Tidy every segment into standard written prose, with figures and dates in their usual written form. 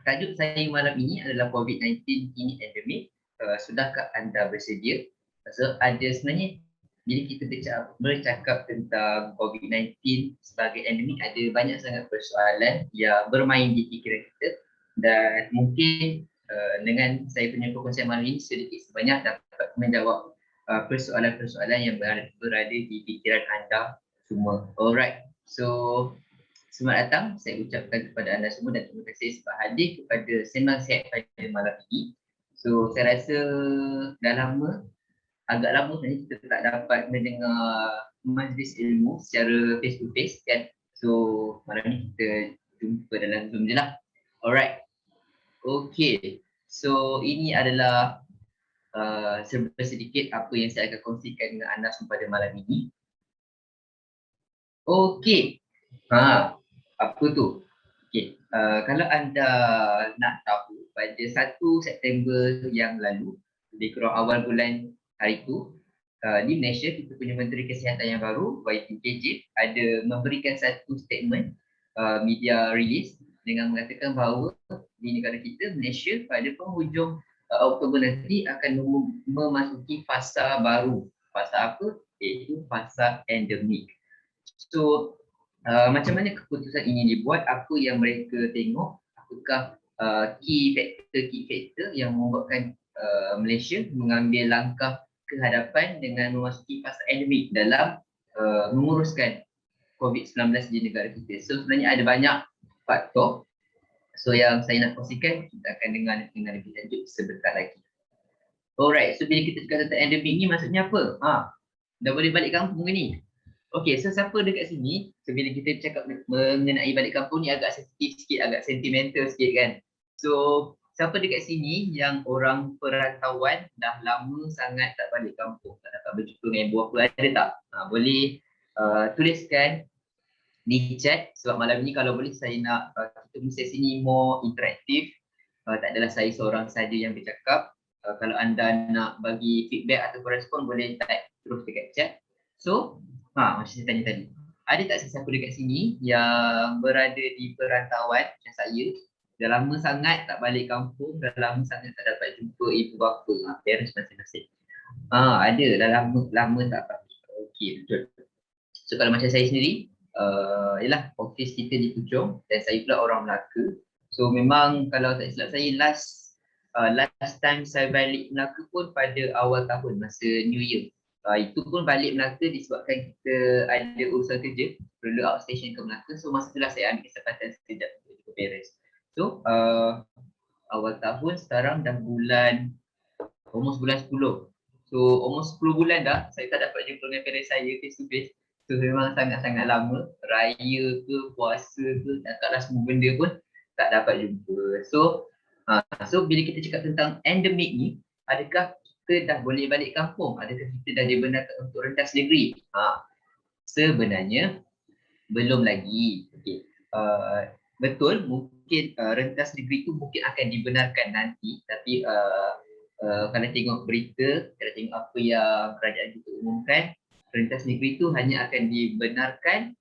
tajuk saya malam ini adalah COVID-19 kini endemik. Sudahkah anda bersedia? So ada sebenarnya bila kita bercakap tentang COVID-19 sebagai endemik, ada banyak sangat persoalan yang bermain di fikiran kita, dan mungkin dengan saya punya perkongsian malam ini sedikit sebanyak dapat menjawab persoalan-persoalan yang berada di fikiran anda semua. Alright, so selamat datang saya ucapkan kepada anda semua dan terima kasih sebab hadir kepada Sembang Sihat pada malam ini. So saya rasa agak lama sebenarnya kita tak dapat mendengar majlis ilmu secara face to face kan. So malam ni kita jumpa dalam Zoom je lah. Alright, okay. So ini adalah serba sedikit apa yang saya akan kongsikan dengan anda semua pada malam ini. Okay, apa tu? Okay, kalau anda nak tahu, pada 1 September yang lalu, di kurang awal bulan hari itu, di Malaysia kita punya Menteri Kesihatan yang baru, YT KJ, ada memberikan satu statement media release dengan mengatakan bahawa di negara kita, Malaysia, pada penghujung Oktober nanti akan memasuki fasa baru. Fasa apa? Iaitu fasa endemik. So macam mana keputusan ini dibuat, apa yang mereka tengok, apakah key factor yang membuatkan Malaysia mengambil langkah ke hadapan dengan memasuki fasa endemik dalam menguruskan COVID-19 di negara kita. So sebenarnya ada banyak faktor. So yang saya nak kongsikan, kita akan dengar dengan lebih lanjut sebentar lagi. Alright, so bila kita cakap tentang endemik ni maksudnya apa? Dah boleh balik kampung ke ni? Okay, so siapa dekat sini, so bila kita cakap mengenai balik kampung ni agak sensitif sikit, agak sentimental sikit kan. So siapa dekat sini yang orang perantauan dah lama sangat tak balik kampung, tak dapat berjumpa dengan ibu bapa, ada tak? Boleh tuliskan di chat, sebab malam ni kalau boleh saya nak kita punya sesi ni more interaktif. Tak adalah saya seorang saja yang bercakap. Kalau anda nak bagi feedback atau respon boleh type terus dekat chat. So macam saya tanya tadi, ada tak sesiapa dekat sini yang berada di perantauan macam saya, dah lama sangat tak balik kampung, dah lama sangat tak dapat jumpa ibu bapa, parents masing-masing? Ada, dah lama tak balik. Okey, betul. So kalau macam saya sendiri, ialah office kita di Puchong dan saya pula orang Melaka. So memang kalau tak silap saya last time saya balik Melaka pun pada awal tahun masa New Year. Itu pun balik Melaka disebabkan kita ada urusan kerja, perlu outstation ke Melaka. So masa itulah saya ambil kesempatan sekejap untuk jumpa parents. So awal tahun, sekarang dah almost bulan 10. So almost 10 bulan dah saya tak dapat jumpa dengan parents saya face to face. So memang sangat-sangat lama, raya ke, puasa ke, takkanlah semua benda pun tak dapat jumpa. So bila kita cakap tentang endemik ni, adakah kita dah boleh balik kampung? Adakah kita dah dibenarkan untuk rentas negeri? Sebenarnya belum lagi. Okay. Betul, mungkin rentas negeri tu mungkin akan dibenarkan nanti, tapi kalau tengok berita, kalau tengok apa yang kerajaan kita umumkan, rentas negeri itu hanya akan dibenarkan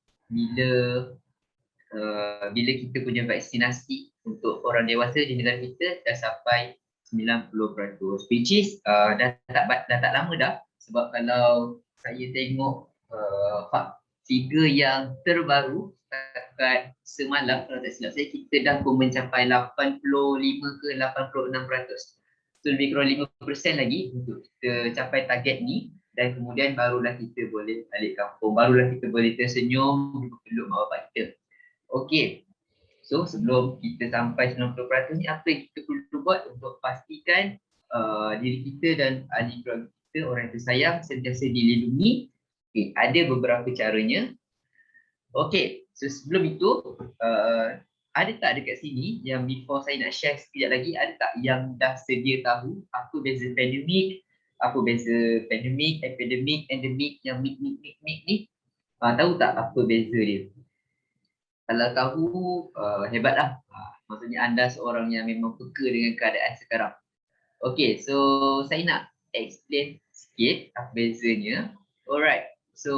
bila kita punya vaksinasi untuk orang dewasa di negara kita dah sampai 90%, which is dah tak lama dah. Sebab kalau saya tengok figure yang terbaru setakat semalam, kalau tak silap saya, kita dah pun mencapai 85 ke 86%. So lebih kurang 5% lagi untuk kita capai target ni, dan kemudian barulah kita boleh balik kampung, barulah kita boleh tersenyum peluk mak bapak kita. Okey, so sebelum kita sampai 90% ni, apa yang kita perlu buat untuk pastikan diri kita dan ahli keluarga kita, orang yang tersayang, sentiasa dilindungi? Okay, ada beberapa caranya. Okey, so sebelum itu ada tak dekat sini yang before saya nak share sekejap lagi, ada tak yang dah sedia tahu apa beza pandemik, epidemik, endemik, yang mik ni? Tahu tak apa beza dia? Kalau tahu, hebatlah. Maksudnya anda seorang yang memang peka dengan keadaan sekarang. Okey, so saya nak explain sikit apa bezanya. Alright, so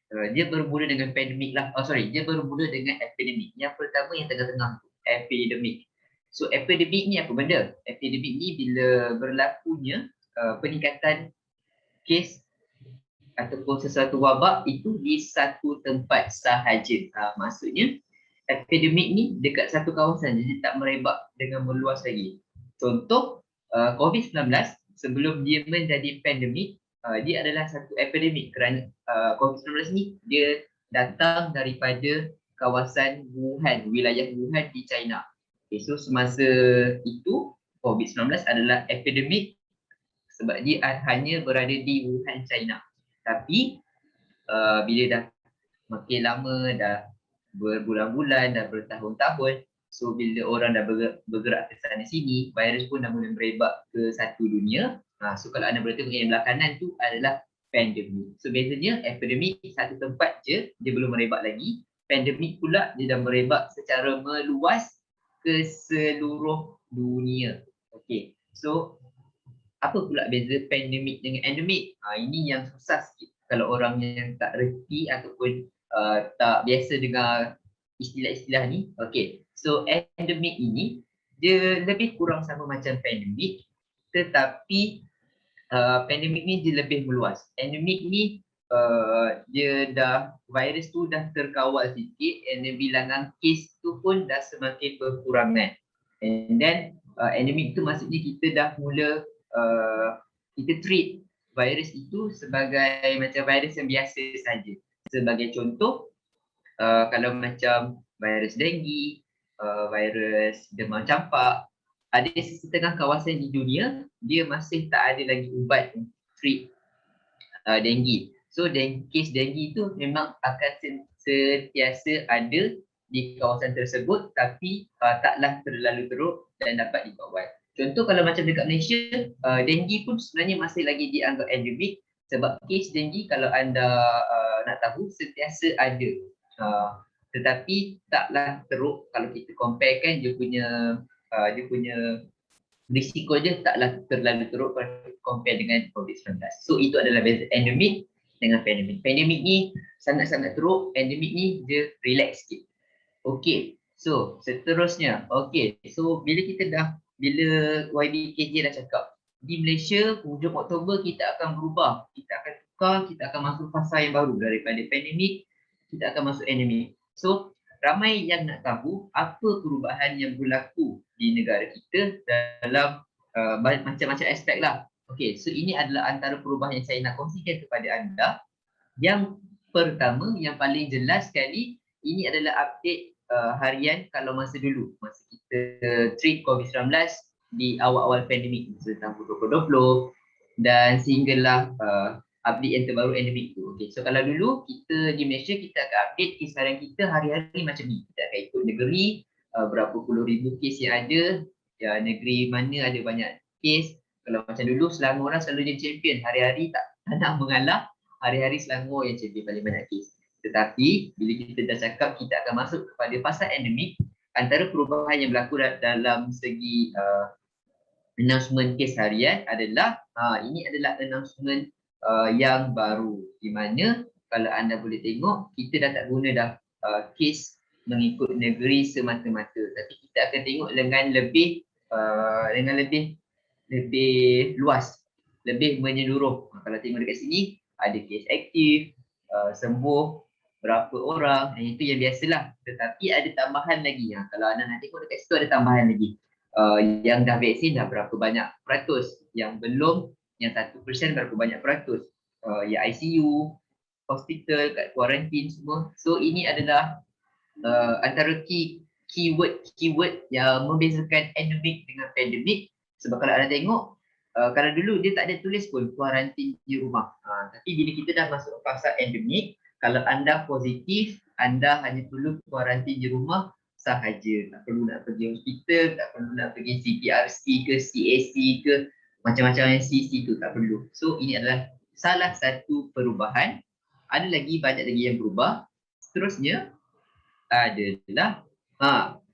dia bermula dengan pandemik lah. Dia bermula dengan epidemik. Yang pertama yang tengah-tengah tu, epidemik. So epidemik ni apa benda? Epidemik ni bila berlakunya peningkatan kes ataupun sesuatu wabak itu di satu tempat sahaja. Maksudnya epidemik ni dekat satu kawasan, jadi tak merebak dengan meluas lagi. Contoh COVID-19 sebelum dia menjadi pandemik, dia adalah satu epidemik kerana COVID-19 ni dia datang daripada kawasan Wuhan, wilayah Wuhan di China. Okay, so semasa itu COVID-19 adalah epidemik sebab dia hanya berada di Wuhan, China. Tapi bila dah makin lama, dah berbulan-bulan, dah bertahun-tahun, so bila orang dah bergerak ke sana sini, virus pun dah mula merebak ke satu dunia. So kalau anda boleh tengok yang belah kanan tu adalah pandemik. So bezanya epidemik satu tempat je, dia belum merebak lagi. Pandemik pula dia dah merebak secara meluas ke seluruh dunia. Okay, so apa pula beza pandemik dengan endemik? Ini yang susah sikit kalau orang yang tak reti ataupun tak biasa dengar istilah-istilah ni. Okay, so endemik ini dia lebih kurang sama macam pandemik, tetapi pandemik ni dia lebih meluas. Endemik ni dia dah, virus tu dah terkawal sikit, and then bilangan kes tu pun dah semakin berkurangan. And then endemik tu maksudnya kita dah mula kita treat virus itu sebagai macam virus yang biasa saja. Sebagai contoh, kalau macam virus denggi, virus demam campak, ada setengah kawasan di dunia dia masih tak ada lagi ubat untuk treat denggi. So kes denggi itu memang akan sentiasa ada di kawasan tersebut, tapi taklah terlalu teruk dan dapat dikawal. Contoh kalau macam dekat Malaysia, denggi pun sebenarnya masih lagi dianggap endemik sebab kes denggi kalau anda nak tahu sentiasa ada. Tetapi taklah teruk kalau kita comparekan dia punya risiko je taklah terlalu teruk kalau compare dengan COVID-19. So itu adalah beza endemik dengan pandemik. Pandemik ni sangat-sangat teruk, endemik ni dia relax sikit. Okay, so seterusnya. Okay, so bila YBKJ dah cakap di Malaysia hujung Oktober kita akan berubah, kita akan tukar, kita akan masuk fasa yang baru daripada pandemik, kita akan masuk endemik. So ramai yang nak tahu apa perubahan yang berlaku di negara kita dalam macam-macam aspek lah. Okay, so ini adalah antara perubahan yang saya nak kongsikan kepada anda. Yang pertama, yang paling jelas sekali, ini adalah update harian kalau masa dulu, masa kita treat COVID-19 di awal-awal pandemik, masa tahun 2020 dan sehinggalah update yang terbaru endemik tu. Okay, so kalau dulu kita di Malaysia, kita akan update kes harian kita hari-hari macam ni. Kita akan ikut negeri, berapa puluh ribu kes yang ada, ya, negeri mana ada banyak kes. Kalau macam dulu Selangor orang selalu jadi champion, hari-hari tak nak mengalah, hari-hari Selangor yang champion paling banyak kes. Tetapi bila kita dah cakap kita akan masuk kepada fasa endemik, antara perubahan yang berlaku dalam segi announcement kes harian adalah ini adalah announcement yang baru, di mana kalau anda boleh tengok kita dah tak guna dah kes mengikut negeri semata-mata, tapi kita akan tengok dengan lebih luas, lebih menyeluruh. Kalau tengok dekat sini ada kes aktif, sembuh berapa orang, itu yang biasalah. Tetapi ada tambahan lagi. Kalau anda nak tengok dekat situ ada tambahan lagi. Yang dah vaksin dah berapa banyak peratus, yang belum, yang 1% berapa banyak peratus, yang ICU, hospital, kat kuarantin semua. So ini adalah antara keyword yang membezakan endemik dengan pandemik. Sebab kalau anda tengok, kalau dulu dia tak ada tulis pun kuarantin di rumah. Tapi bila kita dah masuk fasa endemik, kalau anda positif, anda hanya perlu kuarantin di rumah sahaja. Tak perlu nak pergi hospital, tak perlu nak pergi CPRC ke CAC ke macam-macam yang CC tu, tak perlu. So ini adalah salah satu perubahan. Ada lagi banyak lagi yang berubah. Seterusnya adalah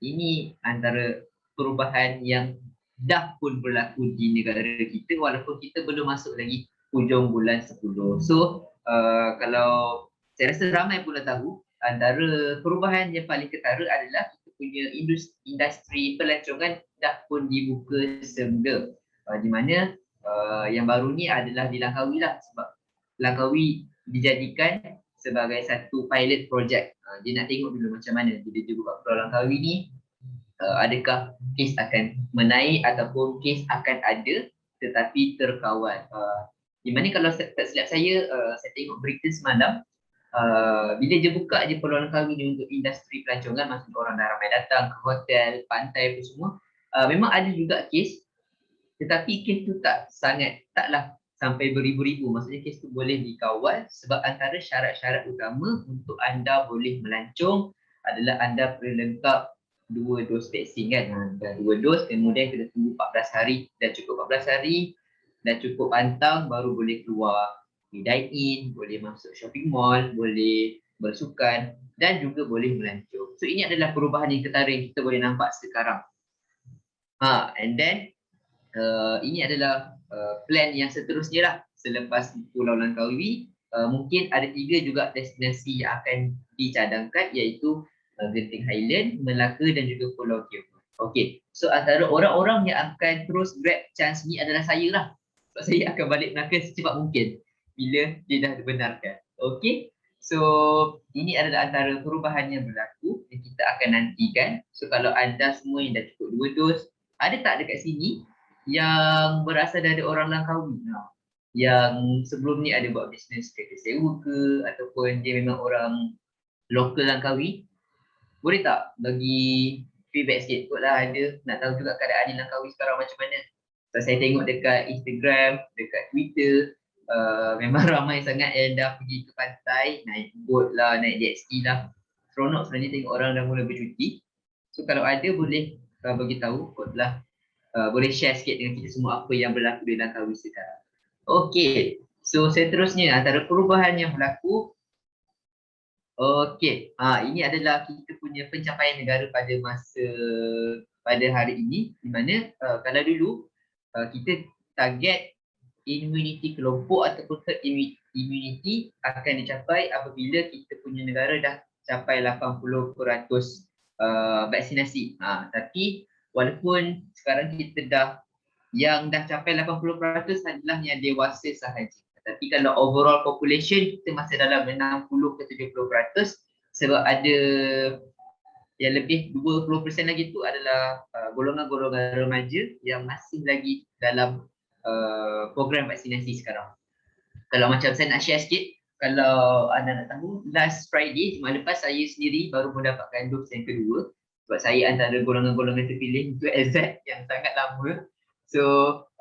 ini antara perubahan yang dah pun berlaku di negara kita walaupun kita belum masuk lagi hujung bulan 10. So kalau saya rasa ramai pun dah tahu, antara perubahan yang paling ketara adalah kita punya industri pelancongan dah pun dibuka semula. Di mana yang baru ni adalah di Langkawi lah, sebab Langkawi dijadikan sebagai satu pilot project. Dia nak tengok dulu macam mana bila dia buka Pulau Langkawi ni, adakah kes akan menaik ataupun kes akan ada tetapi terkawal. Di mana kalau tak silap saya tengok berita semalam, bila dia buka je Pulau Langkawi ni untuk industri pelancongan, maksud orang dah ramai datang ke hotel, pantai apa semua, memang ada juga kes, tetapi kes tu taklah sampai beribu-ribu. Maksudnya kes tu boleh dikawal sebab antara syarat-syarat utama untuk anda boleh melancong adalah anda perlu lengkap 2 dos vaksin kan. Dah 2 dos, kemudian kita tunggu 14 hari. Dah cukup 14 hari, dah cukup pantang, baru boleh keluar, boleh dine in, boleh masuk shopping mall, boleh bersukan dan juga boleh melancong. So ini adalah perubahan yang ketara yang kita boleh nampak sekarang. And then ini adalah plan yang seterusnya lah selepas Pulau Langkawi. Mungkin ada 3 juga destinasi yang akan dicadangkan, iaitu Genting Highland, Melaka dan juga Pulau Kioku. Okay, so antara orang-orang yang akan terus grab chance ni adalah saya lah. Sebab saya akan balik Melaka secepat mungkin bila dia dah dibenarkan. Okay, so ini adalah antara perubahan yang berlaku yang kita akan nantikan. So kalau anda semua yang dah cukup 2 dos, ada tak dekat sini yang berasal dari orang Langkawi? Yang sebelum ni ada buat bisnes kereta sewa ke, ataupun dia memang orang lokal Langkawi, boleh tak bagi feedback sikit kot lah. Ada nak tahu juga keadaan di Langkawi sekarang macam mana. So, saya tengok dekat Instagram, dekat Twitter, memang ramai sangat yang dah pergi ke pantai, naik boat lah, naik jet ski lah. Seronok sebenarnya tengok orang dah mula bercuti. So kalau ada boleh bagi tahu kot lah. Boleh share sikit dengan kita semua apa yang berlaku di Langkawi sekarang. Okay, so seterusnya antara perubahan yang berlaku. Okay, ini adalah kita punya pencapaian negara pada hari ini, di mana kalau dulu kita target immunity kelompok ataupun herd immunity akan dicapai apabila kita punya negara dah capai 80% vaksinasi. Tapi walaupun sekarang kita yang dah capai 80% adalah yang dewasa sahaja. Tapi kalau overall population kita masih dalam 60 ke 70%, sebab ada yang lebih 20% lagi tu adalah golongan-golongan remaja yang masih lagi dalam program vaksinasi sekarang. Kalau macam saya nak share sikit, kalau anda nak tahu, last Friday, Jumaat lepas, saya sendiri baru mendapatkan dos yang kedua. Sebab saya antara golongan-golongan terpilih untuk LZ yang sangat lama. So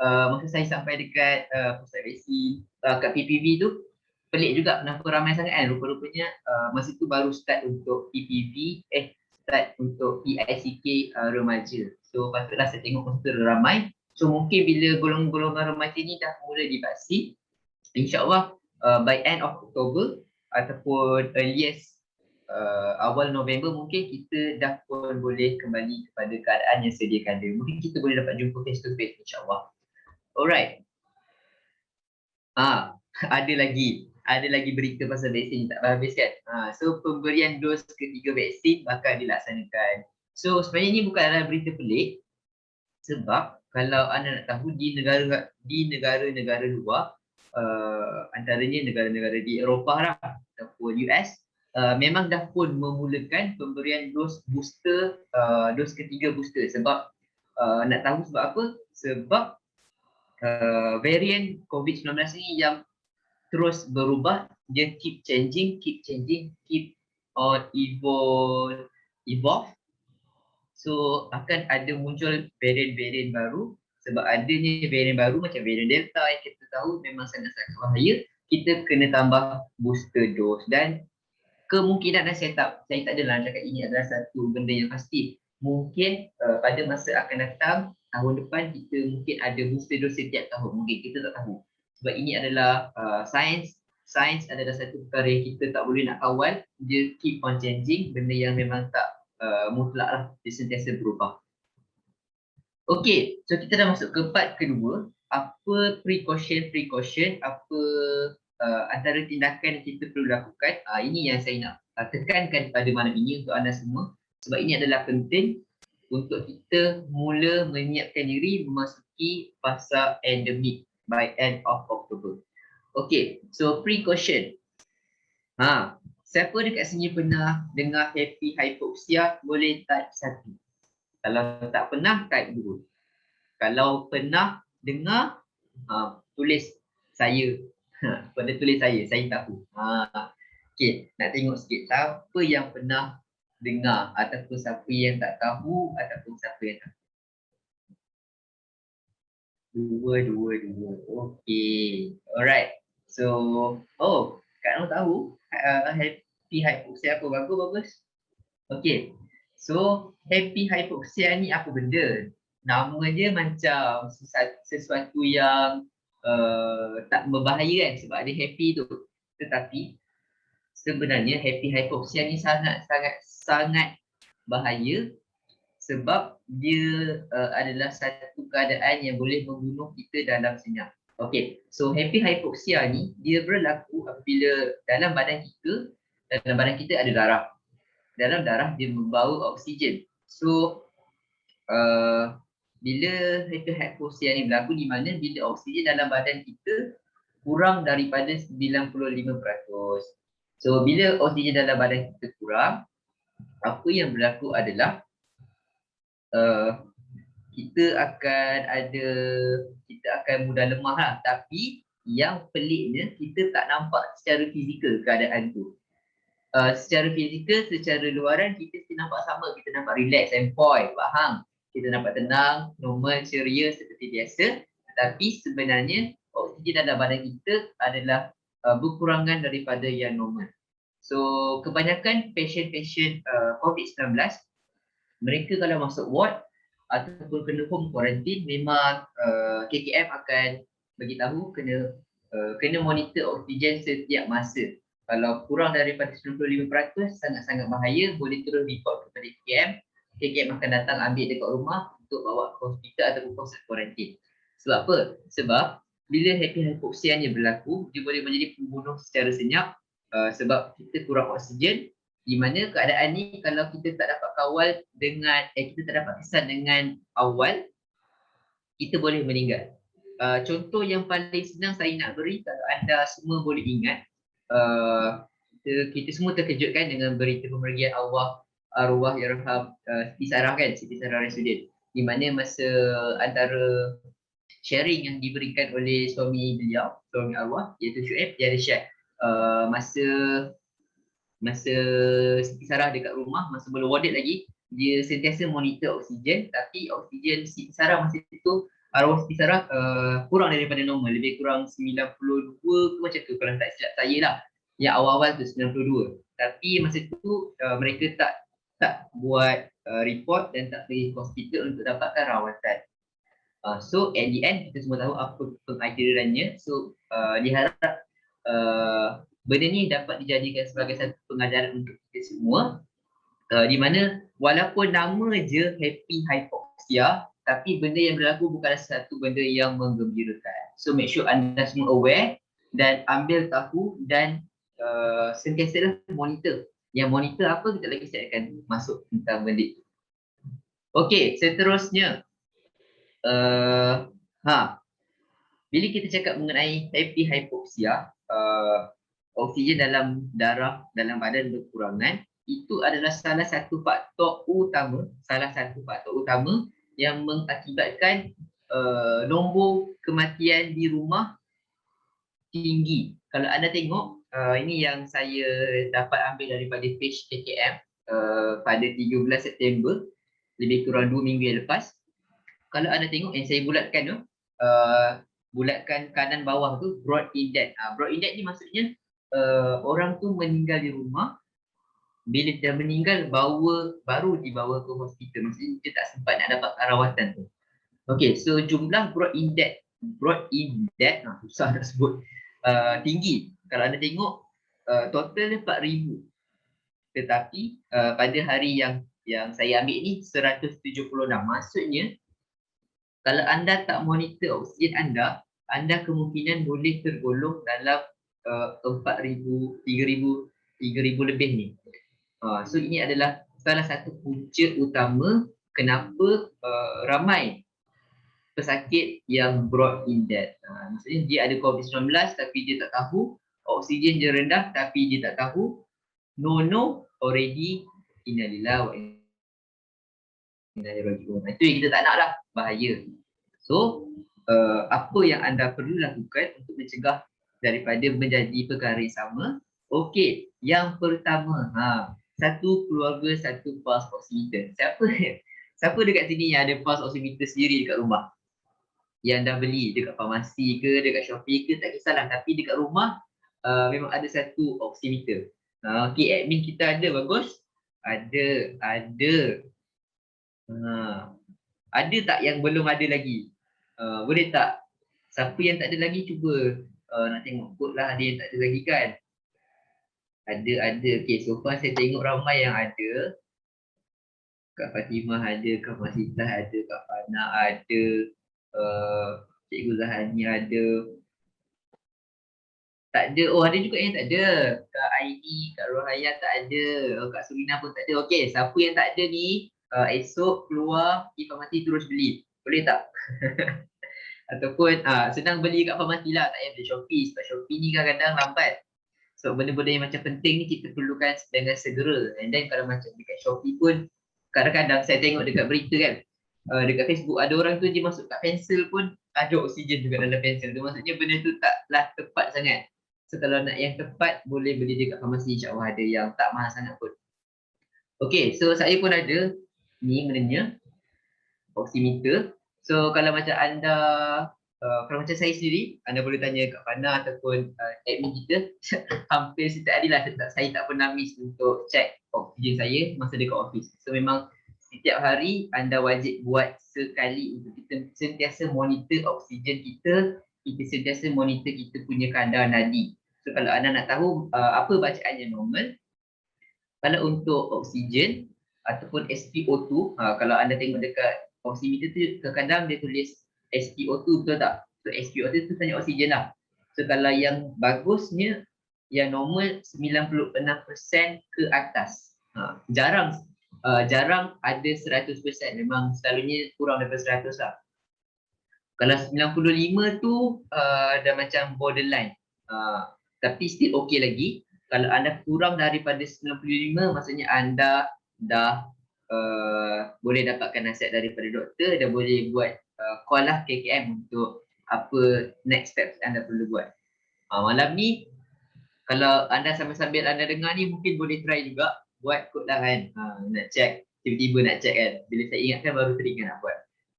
masa saya sampai dekat pusat vaksin kat PPV tu, pelik juga kenapa ramai sangat kan. Rupa-rupanya masa tu baru start untuk PPV, start untuk PICK remaja. So patutlah saya tengok masa tu ramai. So mungkin bila golongan-golongan remaja ni dah mula divaksin, InsyaAllah by end of October ataupun earliest awal November, mungkin kita dah pun boleh kembali kepada keadaan yang sedia kala. Mungkin kita boleh dapat jumpa face to face, insyaAllah. Alright. Ada lagi berita pasal vaksin tak habis kan. So pemberian dos ketiga vaksin bakal dilaksanakan. So sebenarnya ni bukanlah berita pelik, sebab kalau anda nak tahu di negara-negara luar, antaranya negara-negara di Eropah lah ataupun US, memang dah pun memulakan pemberian dos booster, dos ketiga booster. Sebab nak tahu sebab apa? Sebab varian COVID-19 ni yang terus berubah, dia keep changing, keep on evolve. So akan ada muncul varian-varian baru. Sebab adanya varian baru macam varian Delta yang kita tahu memang sangat-sangat bahaya, kita kena tambah booster dose. Dan kemungkinan dan saya tak adalah cakap ini adalah satu benda yang pasti. Mungkin pada masa akan datang, tahun depan kita mungkin ada booster dose setiap tahun. Mungkin kita tak tahu. Sebab ini adalah sains. Sains adalah satu perkara yang kita tak boleh nak kawal. Dia keep on changing, benda yang memang tak mutlak lah, dia sentiasa berubah. Okay, so kita dah masuk ke part kedua. Apa precaution, apa antara tindakan yang kita perlu lakukan. Ini yang saya nak tekankan pada malam ini untuk anda semua. Sebab ini adalah penting untuk kita mula menyiapkan diri memasuki fasa endemik by end of October. Okay, so pre-caution. Siapa dekat sini pernah dengar happy hypoxia? Boleh type 1. Kalau tak pernah, type 2. Kalau pernah dengar, tulis saya. Pada tulis saya tahu. Okay, nak tengok sikit siapa yang pernah dengar ataupun siapa yang tak tahu ataupun siapa yang tahu. Dua. Okay, alright. So, Kak Noh tahu happy hypoxia apa? Bagus. Okay, so happy hypoxia ni apa benda? Nama dia macam sesuatu yang tak berbahaya kan sebab dia happy tu. Tetapi sebenarnya happy hypoxia ni sangat bahaya sebab dia adalah satu keadaan yang boleh membunuh kita dalam senyap. Okay, so happy hypoxia ni dia berlaku apabila dalam badan kita ada darah. Dalam darah dia membawa oksigen. So bila happy hypoxia ni berlaku di mana bila oksigen dalam badan kita kurang daripada 95%. So bila oksigen dalam badan kita kurang, apa yang berlaku adalah kita akan mudah lemah lah. Tapi yang peliknya kita tak nampak secara fizikal keadaan tu. Secara fizikal, secara luaran kita nampak sama. Kita nampak relax and point, faham? Kita nampak tenang, normal, ceria seperti biasa. Tetapi sebenarnya oksigen dalam badan kita adalah berkurangan daripada yang normal. So kebanyakan pasien-pasien COVID-19, mereka kalau masuk ward ataupun kena home quarantine, memang KKM akan beritahu kena monitor oksigen setiap masa. Kalau kurang daripada 95%, sangat-sangat bahaya, boleh terus report kepada KKM. KKM akan datang ambil dekat rumah untuk bawa ke hospital ataupun pusat quarantine. Sebab apa? Sebab bila happy hypoxia ni berlaku, dia boleh menjadi pembunuh secara senyap sebab kita kurang oksigen, di mana keadaan ni kalau kita tak dapat kawal dengan kita tak dapat kesan dengan awal, kita boleh meninggal. Contoh yang paling senang saya nak beri, kalau anda semua boleh ingat, kita semua terkejut kan dengan berita pemergian arwah yarham Siti Sarah kan, Siti Sarah Resudin, di mana masa antara sharing yang diberikan oleh suami beliau, suami arwah iaitu Syuib, dia ada share masa Siti Sarah dekat rumah, masa belum warded lagi, dia sentiasa monitor oksigen, tapi oksigen Siti Sarah masa itu, arwah Siti Sarah kurang daripada normal, lebih kurang 92 ke macam tu kalau tak silap saya lah. Yang awal-awal tu 92. Tapi masa tu mereka tak buat report dan tak pergi hospital untuk dapatkan rawatan. So at the end kita semua tahu apa pengakhirannya. So diharap benda ni dapat dijadikan sebagai satu pengajaran untuk kita semua, di mana walaupun nama je happy hypoxia, tapi benda yang berlaku bukanlah satu benda yang menggembirakan. So make sure anda semua aware dan ambil tahu dan sentiasa monitor. Yang monitor apa, kita lagi saya akan masuk tentang benda itu. Okey, seterusnya bila kita cakap mengenai happy hypoxia, oksigen dalam darah, dalam badan berkurangan, itu adalah salah satu faktor utama yang mengakibatkan nombor kematian di rumah tinggi. Kalau anda tengok, ini yang saya dapat ambil daripada page KKM pada 13 September, lebih kurang 2 minggu yang lepas. Kalau anda tengok yang saya bulatkan tu, bulatkan kanan bawah tu broad index. Broad index ni maksudnya orang tu meninggal di rumah, bila dia meninggal baru dibawa ke hospital, maksudnya dia tak sempat nak dapat rawatan tu. Okey, so jumlah broad index susah nak sebut, tinggi. Kalau anda tengok total 4,000, tetapi pada hari yang saya ambil ni 176. Maksudnya kalau anda tak monitor oksigen anda kemungkinan boleh tergolong dalam 4,000, 3,000 lebih ni. So ini adalah salah satu punca utama kenapa ramai pesakit yang brought in death. Maksudnya dia ada COVID-19 tapi dia tak tahu, oksigen dia rendah tapi dia tak tahu, already innalillah wa inna ilaihi raji'un. Itu yang kita tak nak lah, bahaya. So, apa yang anda perlu lakukan untuk mencegah daripada menjadi perkara yang sama? Okey, yang pertama, satu keluarga, satu pulse oximeter. Siapa dekat sini yang ada pulse oximeter sendiri dekat rumah? Yang dah beli dekat farmasi ke, dekat Shopee ke, tak kisahlah. Tapi dekat rumah, memang ada satu oximeter. Okey, admin kita ada, bagus? Ada. Ada tak yang belum ada lagi? Boleh tak? Siapa yang tak ada lagi cuba nak tengok kot lah, ada yang tak ada lagi kan? Ada. Okay, so far saya tengok ramai yang ada. Kak Fatimah ada, Kak Masitah ada, Kak Fana ada, Cikgu Zahani ada. Tak ada. Oh, ada juga yang tak ada. Kak Aini, Kak Rohaya tak ada. Kak Surina pun tak ada. Okey, siapa yang tak ada ni, esok keluar pergi farmasi terus beli. Boleh tak? Ataupun senang beli kat farmasi lah, tak payah beli Shopee. Sebab Shopee ni kadang-kadang lambat. So benda-benda yang macam penting ni kita perlukan dengan segera. And then kalau macam dekat Shopee pun, kadang-kadang saya tengok dekat berita kan, dekat Facebook ada orang tu dia masuk kat pensel pun ada oksigen juga dalam pensel tu. Maksudnya benda tu taklah tepat sangat. So kalau nak yang tepat, boleh beli dekat farmasi, insyaAllah ada yang tak mahal sangat pun. Okay, so saya pun ada ni menanya oximeter. So kalau macam anda, kalau macam saya sendiri, anda boleh tanya Kak Fana ataupun admin kita. Hampir setiap hari lah saya tak pernah miss untuk check oksigen saya masa dekat office. So memang setiap hari anda wajib buat sekali untuk kita sentiasa monitor oksigen kita, kita sentiasa monitor kita punya kadar nadi. So kalau anda nak tahu apa bacaan yang normal, kalau untuk oksigen ataupun SpO2, kalau anda tengok dekat oximeter tu kadang-kadang dia tulis SpO2, betul tak? So SpO2 tu tanya oksigen lah. So kalau yang bagusnya, yang normal 96% ke atas. Jarang ada 100%, memang selalunya kurang daripada 100 lah. Kalau 95 tu dah macam borderline, tapi still okay lagi. Kalau anda kurang daripada 95, maksudnya anda dah boleh dapatkan nasihat daripada doktor dan boleh buat call lah KKM untuk apa next steps anda perlu buat. Malam ni kalau anda sambil-sambil anda dengar ni, mungkin boleh try juga buat kot lah kan. Nak check, tiba-tiba nak check kan. Bila saya ingatkan baru teringat nak buat.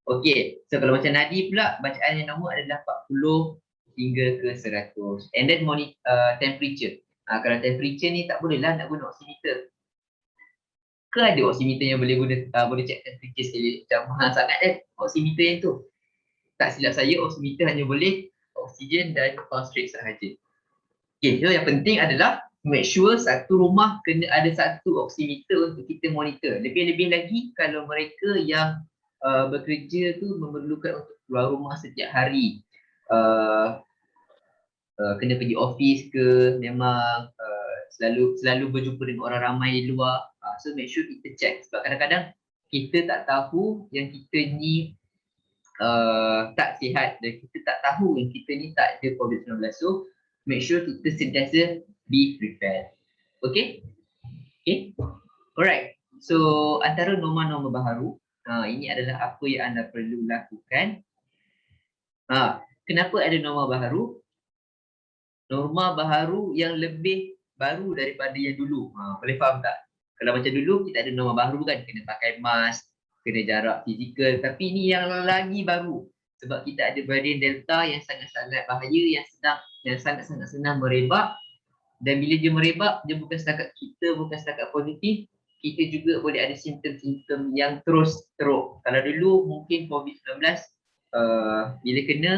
Okay, so kalau macam nadi pula, bacaan yang normal adalah 40 hingga ke 100. And then temperature. Kalau temperature ni tak boleh lah nak guna oximeter. Ke ada oximeter yang boleh guna, boleh check temperature sekali? Macam mahal sangat kan oximeter yang tu. Tak silap saya, oximeter hanya boleh oksigen dan pulse rate sahaja. Okay, so yang penting adalah make sure satu rumah kena ada satu oximeter untuk kita monitor. Lebih-lebih lagi kalau mereka yang bekerja tu memerlukan untuk keluar rumah setiap hari, kena pergi office ke, memang selalu berjumpa dengan orang ramai di luar. So make sure kita check, sebab kadang-kadang kita tak tahu yang kita ni tak sihat dan kita tak tahu yang kita ni tak ada COVID-19. So make sure kita sentiasa be prepared. Okay? Alright. So antara norma-norma baharu, ini adalah apa yang anda perlu lakukan. Kenapa ada norma baharu? Norma baharu yang lebih baru daripada yang dulu. Boleh faham tak? Kalau macam dulu kita ada norma baharu kan, kena pakai mask, kena jarak fizikal. Tapi ini yang lagi baru. Sebab kita ada varian Delta yang sangat-sangat bahaya, yang sangat-sangat senang merebak. Dan bila dia merebak, dia bukan setakat kita, bukan setakat positif, kita juga boleh ada simptom-simptom yang terus teruk. Kalau dulu mungkin COVID-19, bila kena,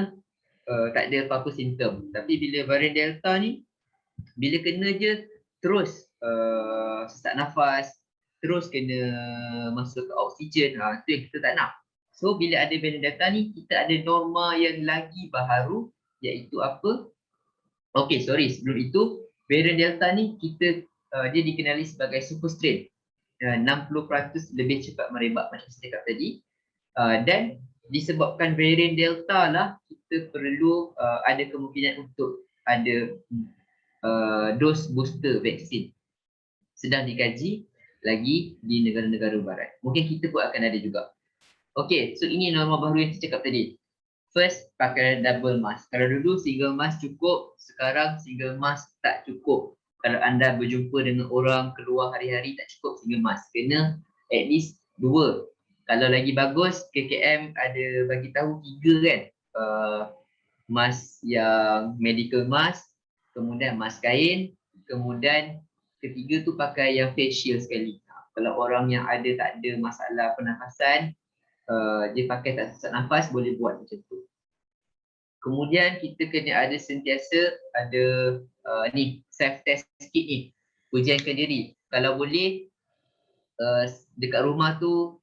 tak ada apa-apa simptom. Tapi bila varian Delta ni, bila kena je terus sesak nafas, terus kena masuk ke oksigen, itu yang kita tak nak. So bila ada varian Delta ni, kita ada norma yang lagi baharu, iaitu apa? Sebelum itu varian Delta ni dia dikenali sebagai super strain. 60% lebih cepat merebak macam saya cakap tadi. Dan disebabkan varian Delta lah, kita perlu ada kemungkinan untuk ada dos booster vaksin sedang dikaji lagi di negara-negara barat. Mungkin kita pun akan ada juga. Okay, so ini norma baru yang saya cakap tadi. First, pakai double mask. Kalau dulu single mask cukup, sekarang single mask tak cukup. Kalau anda berjumpa dengan orang keluar hari-hari tak cukup single mask. Kena at least 2. Kalau lagi bagus, KKM ada bagi tahu 3 kan. Mask yang medical mask, kemudian mask kain, kemudian ketiga tu pakai yang face shield sekali. Kalau orang yang tak ada masalah pernafasan, dia pakai tak sesak nafas, boleh buat macam tu. Kemudian kita kena ada sentiasa ada self test kit ni, ujiankan diri. Kalau boleh dekat rumah tu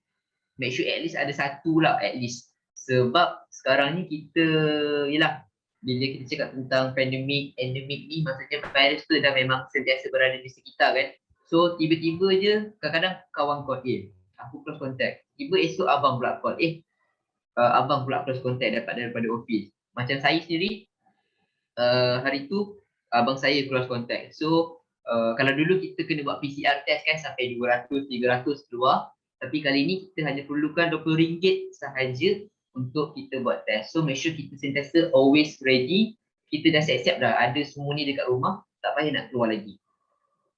make sure at least ada satu lah at least. Sebab sekarang ni kita, yelah, bila kita cakap tentang endemik ni, maksudnya virus tu dah memang sentiasa berada di sekitar kan. So tiba-tiba je kadang-kadang kawan call, aku close contact. Tiba esok abang pula call, abang pula close contact daripada office. Macam saya sendiri, hari tu abang saya close contact. So kalau dulu kita kena buat PCR test kan sampai 200, 300 keluar. Tapi kali ni kita hanya perlukan RM20 sahaja untuk kita buat test. So make sure kita sentiasa always ready. Kita dah siap-siap dah, ada semua ni dekat rumah, tak payah nak keluar lagi.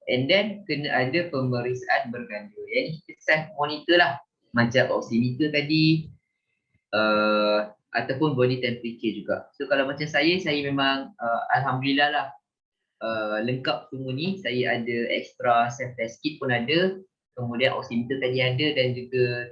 And then kena ada pemeriksaan berganda. Yang kita self monitor lah, macam oximeter tadi, ataupun body temperature juga. So kalau macam saya memang alhamdulillah lah, lengkap semua ni. Saya ada extra self test kit pun ada, kemudian oximeter tadi ada, dan juga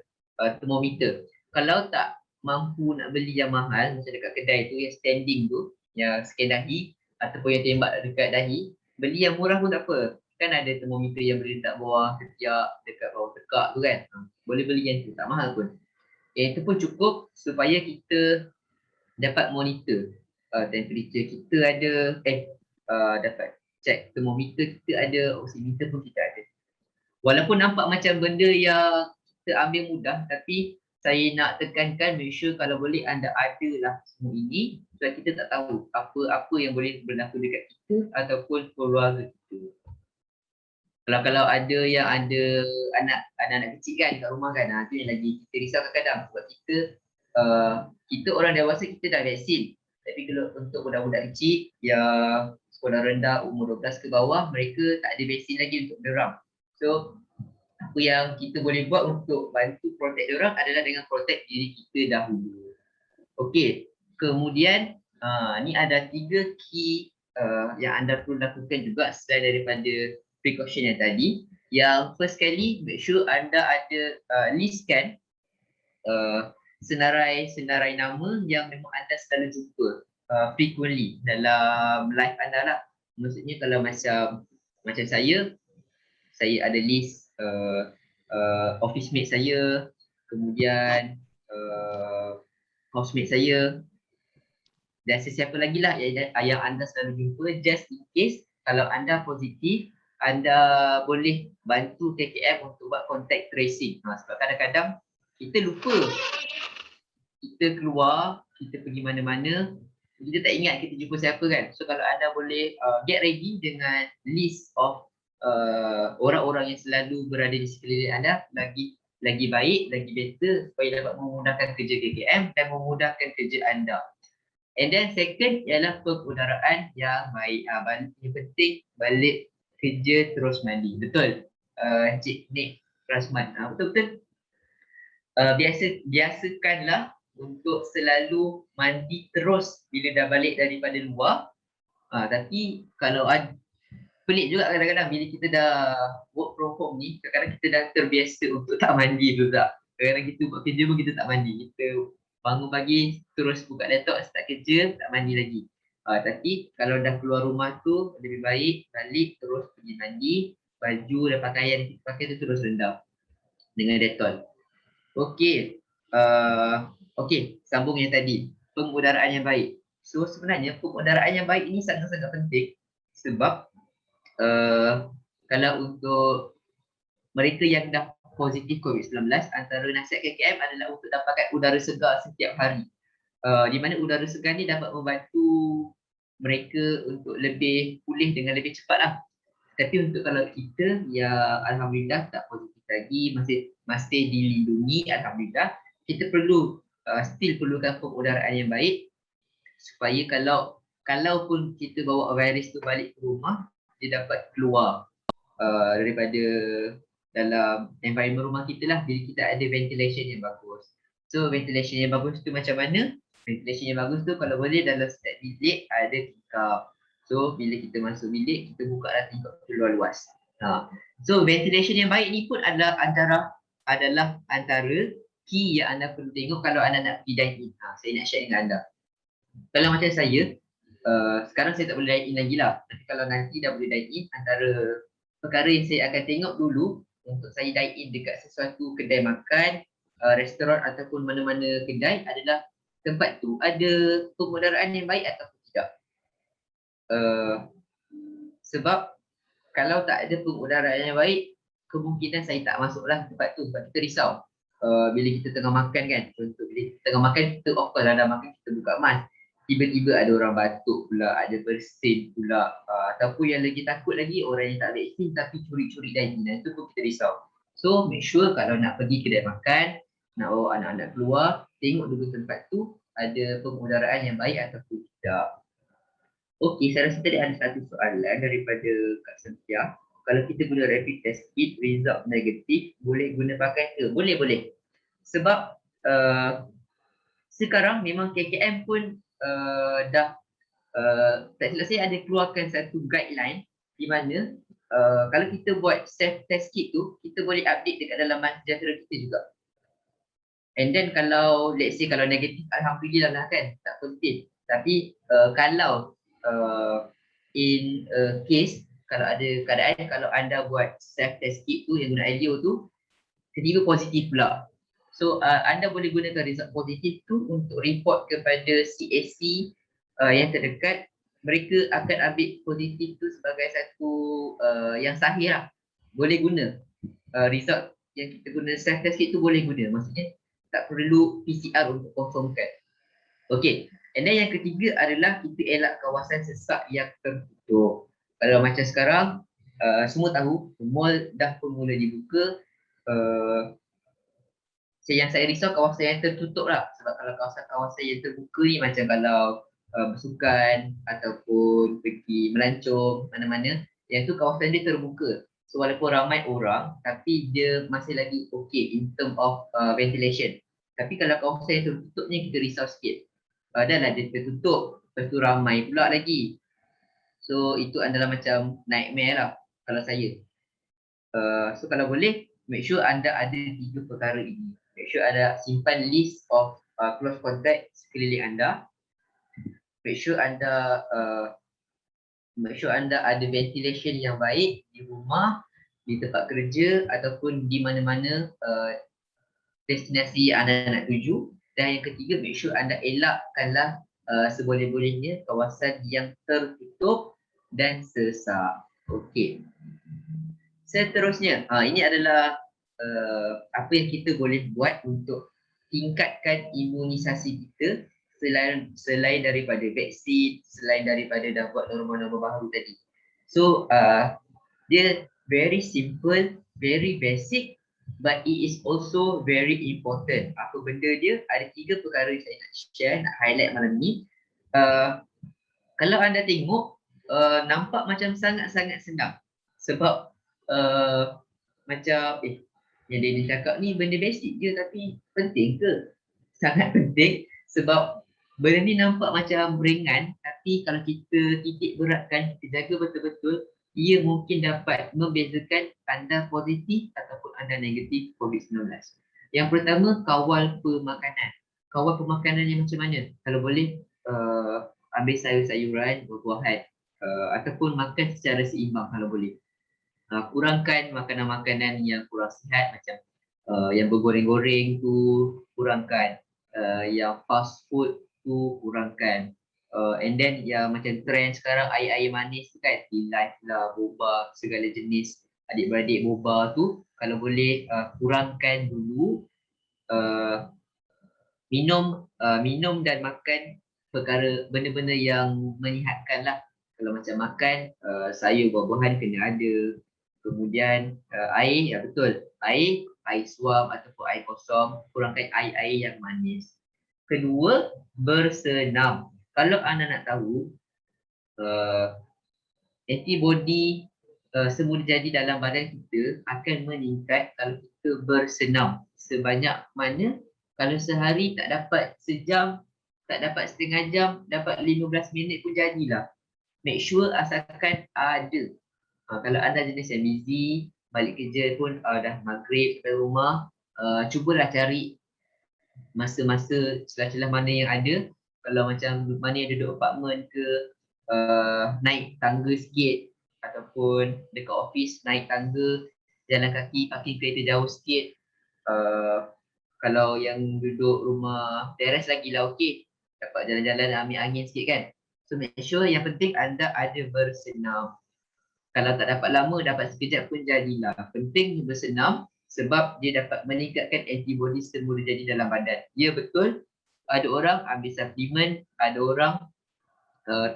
thermometer. Kalau tak mampu nak beli yang mahal, macam dekat kedai tu yang standing tu, yang scan dahi ataupun yang tembak dekat dahi, beli yang murah pun tak apa. Kan ada thermometer yang boleh letak bawah ketiak, dekat bawah tekak tu kan, boleh beli yang tu, tak mahal pun. Itu pun cukup supaya kita dapat monitor temperature kita ada, dapat check thermometer kita ada, oximeter pun kita ada. Walaupun nampak macam benda yang kita ambil mudah, tapi saya nak tekankan, make sure kalau boleh anda adalah semua ini, sebab kita tak tahu apa yang boleh berlaku dekat kita ataupun keluarga kita. Kalau ada yang ada anak-anak kecil kan kat rumah kan, tu yang lagi kita risau kadang-kadang. Sebab kita orang dewasa kita dah vaksin, tapi kalau untuk budak-budak kecil yang sekolah rendah umur 12 ke bawah, mereka tak ada vaksin lagi untuk diorang. So apa yang kita boleh buat untuk bantu protect diorang adalah dengan protect diri kita dahulu. Okey, kemudian ni ada 3 key yang anda perlu lakukan juga selain daripada precaution yang tadi. Yang first kali, make sure anda ada listkan senarai nama yang memang anda selalu jumpa frequently dalam life anda lah. Maksudnya kalau macam saya ada list office mate saya, kemudian housemate saya, dan sesiapa lagi lah yang anda selalu jumpa, just in case kalau anda positif, anda boleh bantu KKM untuk buat contact tracing. Sebab kadang-kadang kita lupa, kita keluar, kita pergi mana-mana, kita tak ingat kita jumpa siapa kan. So kalau anda boleh get ready dengan list of orang-orang yang selalu berada di sekeliling anda, lagi baik, lagi better, supaya dapat memudahkan kerja KKM dan memudahkan kerja anda. And then second ialah pengudaraan yang baik. Yang penting balik kerja terus mandi. Betul, Encik Nick Rasman, betul-betul. Biasakanlah untuk selalu mandi terus bila dah balik daripada luar. Tapi kalau pelik juga kadang-kadang bila kita dah work from home ni, kadang-kadang kita dah terbiasa untuk tak mandi tu tak. Kadang-kadang kita buat kerja pun kita tak mandi. Kita bangun pagi terus buka laptop, start kerja, tak mandi lagi. Tapi kalau dah keluar rumah tu, lebih baik balik terus pergi mandi, baju dan pakaian yang kita pakai tu terus rendam dengan Dettol. Okey, sambung yang tadi, pengudaraan yang baik. So sebenarnya pengudaraan yang baik ini sangat-sangat penting, sebab kalau untuk mereka yang dah positif COVID-19, antara nasihat KKM adalah untuk dapatkan udara segar setiap hari. Di mana udara segar ni dapat membantu mereka untuk lebih pulih dengan lebih cepat lah. Tapi untuk kalau kita yang alhamdulillah tak positif lagi, masih dilindungi, alhamdulillah, kita perlu still perlukan pengudaraan yang baik supaya kalaupun kita bawa virus tu balik ke rumah, dia dapat keluar daripada dalam environment rumah kita lah. Jadi kita ada ventilation yang bagus. So ventilation yang bagus tu macam mana? Ventilation yang bagus tu kalau boleh dalam setiap bilik ada tingkap. So bila kita masuk bilik, kita buka lah tingkap tu luas-luas. So ventilation yang baik ni pun adalah antara key yang anda perlu tengok kalau anda nak pergi dine in. Saya nak share dengan anda. Kalau macam saya, sekarang saya tak boleh dine in lagi lah. Tapi kalau nanti dah boleh dine in, antara perkara yang saya akan tengok dulu untuk saya dine in dekat sesuatu kedai makan, restoran ataupun mana-mana kedai adalah tempat tu ada pengudaraan yang baik ataupun tidak. Sebab kalau tak ada pengudaraan yang baik, kemungkinan saya tak masuklah tempat tu sebab kita risau. Bila kita tengah makan kan, contoh bila kita tengah makan, kita of course dah makan, kita buka mask. Tiba-tiba ada orang batuk pula, ada bersin pula, ataupun yang lagi takut lagi orang yang tak vaksin tapi curi-curi daging, itu pun kita risau. So make sure kalau nak pergi kedai makan, nak bawa anak-anak keluar, tengok dulu tempat tu ada pengudaraan yang baik ataupun tidak. Okey, saya rasa tadi ada satu soalan daripada Kak Cynthia. Kalau kita guna rapid test kit, result negatif, boleh guna pakai ke? Boleh, boleh. Sebab sekarang memang KKM pun dah tak silap saya ada keluarkan satu guideline di mana kalau kita buat self test kit tu, kita boleh update dekat dalam MySejahtera kita juga. And then kalau let's say kalau negatif, alhamdulillah lah kan, tak positif. Tapi kalau in case kalau ada keadaan kalau anda buat self test kit tu yang guna IDEO tu tiba-tiba positif pula, so anda boleh gunakan result positif tu untuk report kepada CAC yang terdekat. Mereka akan ambil positif tu sebagai satu yang sahih lah. Boleh guna result yang kita guna self test kit tu, boleh guna, maksudnya tak perlu PCR untuk confirmkan. Okey, and then yang ketiga adalah kita elak kawasan sesak yang tertutup. Kalau macam sekarang, semua tahu mall dah pun mula dibuka. Yang saya risau kawasan yang tertutup lah. Sebab kalau kawasan-kawasan yang terbuka ni macam kalau bersukan ataupun pergi melancong mana-mana, yang tu kawasan dia terbuka. So walaupun ramai orang, tapi dia masih lagi okay in term of ventilation. Tapi kalau kawasan yang tertutup ni kita risau sikit. Dah lah dia tertutup, lepas tu ramai pula lagi. So itu adalah macam nightmare lah kalau saya. So kalau boleh, make sure anda ada 3 perkara ini. Make sure ada simpan list of close contact sekeliling anda. Make sure anda ada ventilation yang baik di rumah, di tempat kerja ataupun di mana-mana destinasi anda nak tuju. Dan yang ketiga, make sure anda elakkanlah seboleh-bolehnya kawasan yang tertutup dan sesak. Okey. Seterusnya, ini adalah apa yang kita boleh buat untuk tingkatkan imunisasi kita selain daripada vaksin, selain daripada dah buat norma-norma baru tadi. So dia very simple, very basic, but it is also very important. Apa benda dia? Ada 3 perkara yang saya nak share, nak highlight malam ni. Kalau anda tengok, nampak macam sangat-sangat senang. Sebab macam yang dia cakap ni benda basic je, tapi penting ke? Sangat penting, sebab benda ni nampak macam ringan, tapi kalau kita titik beratkan, kita jaga betul-betul, ia mungkin dapat membezakan anda positif ataupun anda negatif COVID-19. Yang pertama, kawal pemakanan. Kawal pemakanan yang macam mana? Kalau boleh ambil sayur-sayuran, buah-buahan, ataupun makan secara seimbang kalau boleh. Kurangkan makanan-makanan yang kurang sihat macam yang bergoreng-goreng tu kurangkan, yang fast food tu kurangkan, and then yang macam trend sekarang air-air manis tu kan, life lah, boba, segala jenis adik-beradik boba tu, kalau boleh kurangkan dulu uh, minum dan makan perkara benda-benda yang menyihatkan lah. Kalau macam makan sayur buah-buahan kena ada. Kemudian air, ya betul, air suam ataupun air kosong, kurangkan air-air yang manis. Kedua, bersenam. Kalau anda nak tahu uh, antibody semula jadi dalam badan kita akan meningkat kalau kita bersenam sebanyak mana. Kalau sehari tak dapat sejam, tak dapat setengah jam, dapat 15 minit pun jadilah. Make sure asalkan ada. Kalau anda jenis yang busy, balik kerja pun dah maghrib ke rumah, cubalah cari masa-masa celah-celah mana yang ada. Kalau macam mana yang duduk apartmen ke, naik tangga sikit, ataupun dekat office naik tangga, jalan kaki, parking kereta jauh sikit. Kalau yang duduk rumah teres lagi lah okey, dapat jalan-jalan ambil angin sikit kan. So make sure yang penting anda ada bersenam. Kalau tak dapat lama, dapat sekejap pun jadilah. Penting bersenam sebab dia dapat meningkatkan antibody semula jadi dalam badan. Ya betul, ada orang ambil suplemen, ada orang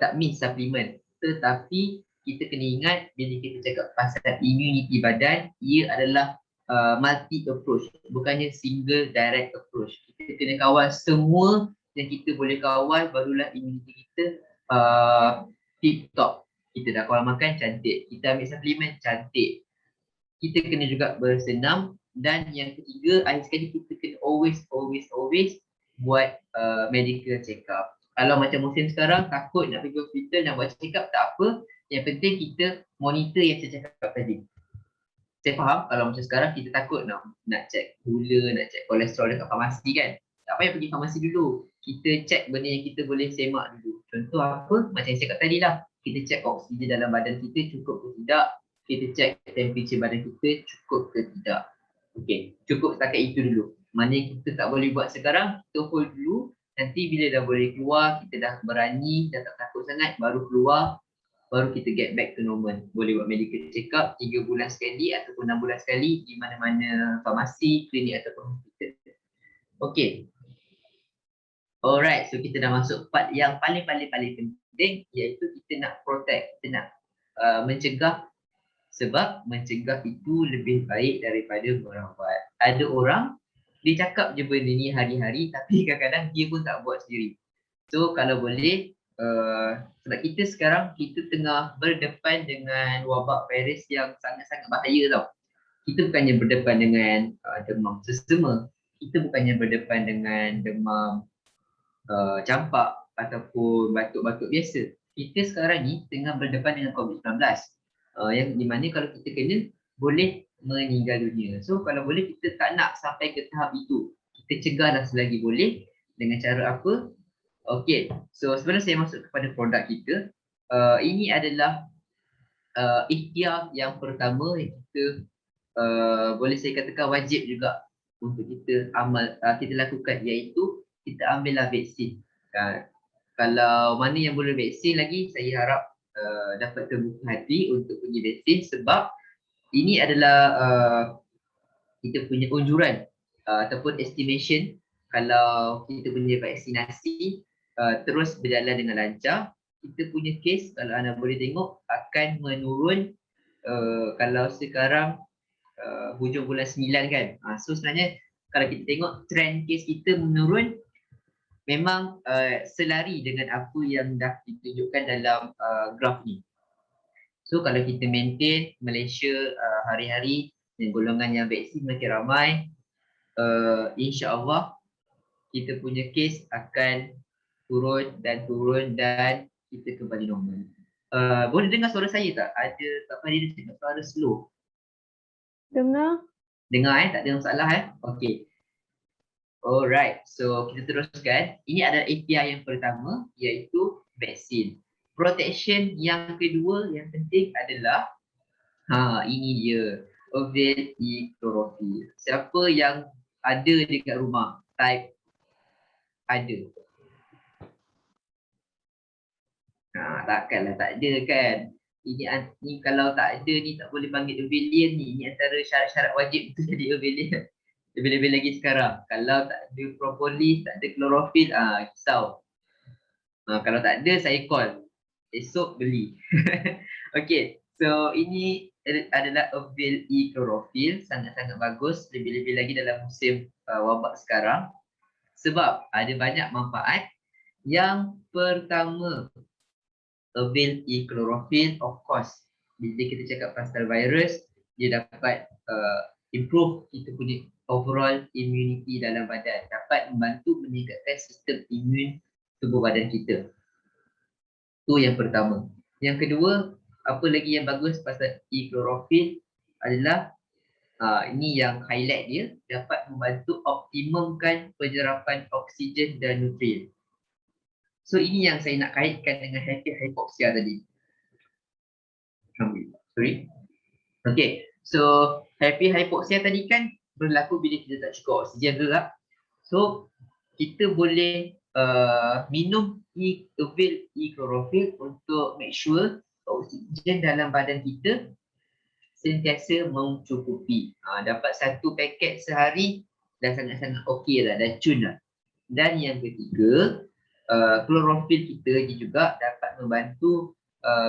tak miss suplemen. Tetapi kita kena ingat bila kita cakap pasal immunity badan, ia adalah multi approach, bukannya single direct approach. Kita kena kawal semua yang kita boleh kawal, barulah immunity kita tip top. Kita dah kawal makan, cantik. Kita ambil suplemen, cantik. Kita kena juga bersenam. Dan yang ketiga, akhir sekali kita kena always buat medical check up. Kalau macam musim sekarang, takut nak pergi hospital, nak buat check up, tak apa. Yang penting kita monitor yang saya cakap tadi. Saya faham kalau macam sekarang kita takut nak check gula, nak check kolesterol dekat farmasi kan. Tak payah pergi farmasi dulu. Kita check benda yang kita boleh semak dulu. Contoh apa? Macam yang saya cakap tadi lah. Kita check oksigen dalam badan kita cukup ke tidak. Kita check temperature badan kita cukup ke tidak. Okey, cukup setakat itu dulu. Mana yang kita tak boleh buat sekarang, kita hold dulu. Nanti bila dah boleh keluar, kita dah berani, dah tak takut sangat, baru keluar, baru kita get back to normal. Boleh buat medical check up 3 bulan sekali ataupun 6 bulan sekali di mana-mana farmasi, klinik ataupun hospital. Okey. Alright, so kita dah masuk part yang paling penting, iaitu kita nak protect, kita nak mencegah, sebab mencegah itu lebih baik daripada merawat. Ada orang dia cakap je benda ni hari-hari tapi kadang-kadang dia pun tak buat sendiri. So kalau boleh, sebab kita sekarang kita tengah berdepan dengan wabak virus yang sangat-sangat bahaya tau. Kita bukannya berdepan dengan demam sesama, kita bukannya berdepan dengan demam campak ataupun batuk-batuk biasa. Kita sekarang ni tengah berdepan dengan COVID-19 yang di mana kalau kita kena boleh meninggal dunia. So kalau boleh kita tak nak sampai ke tahap itu. Kita cegahlah selagi boleh. Dengan cara apa? Okey, so sebelum saya masuk kepada produk kita, ini adalah ikhtiar yang pertama yang kita boleh saya katakan wajib juga untuk kita kita lakukan, iaitu kita ambillah vaksin. Kalau mana yang boleh vaksin lagi, saya harap dapat terbuka hati untuk pergi vaksin, sebab ini adalah kita punya unjuran ataupun estimation. Kalau kita punya vaksinasi terus berjalan dengan lancar, kita punya case kalau anda boleh tengok akan menurun. Kalau sekarang hujung bulan 9 kan, so sebenarnya kalau kita tengok trend case kita menurun, memang selari dengan apa yang dah ditunjukkan dalam graf ni. So kalau kita maintain Malaysia hari-hari dengan golongan yang vaksin makin ramai, insya-Allah kita punya kes akan turun dan kita kembali normal. Boleh dengar suara saya tak? Ada Kak Farida cakap suara slow. Dengar. Dengar tak ada masalah Okey. Alright, so kita teruskan. Ini adalah ikhtiar yang pertama, iaitu vaksin. Protection yang kedua yang penting adalah ini dia, ovelin klorofil. Siapa yang ada dekat rumah type ada? Takkanlah tak ada kan? Ni kalau tak ada ni tak boleh panggil abelian ni. Ini antara syarat-syarat wajib untuk jadi abelian. Lebih-lebih lagi sekarang. Kalau tak ada propolis, tak ada klorofil, kisau. Kalau tak ada, saya call. Esok beli. Okay, so ini adalah Avel E klorofil. Sangat-sangat bagus. Lebih-lebih lagi dalam musim wabak sekarang. Sebab ada banyak manfaat. Yang pertama, Avel E klorofil, of course, bila kita cakap pasal virus, dia dapat improve kita punya overall immunity dalam badan, dapat membantu meningkatkan sistem imun tubuh badan kita. Itu yang pertama. Yang kedua, apa lagi yang bagus pasal E klorofil adalah ini yang highlight dia, dapat membantu optimumkan penyerapan oksigen dan nutrien. So ini yang saya nak kaitkan dengan happy hypoxia tadi. Sorry. Okay, so happy hypoxia tadi kan berlaku bila kita tak cukup oksigen tu tak? So kita boleh minum Avel E klorofil untuk make sure oksigen dalam badan kita sentiasa mencukupi. Dapat 1 paket sehari dah sangat-sangat okey lah, dah cun lah. Dan yang ketiga, klorofil kita juga dapat membantu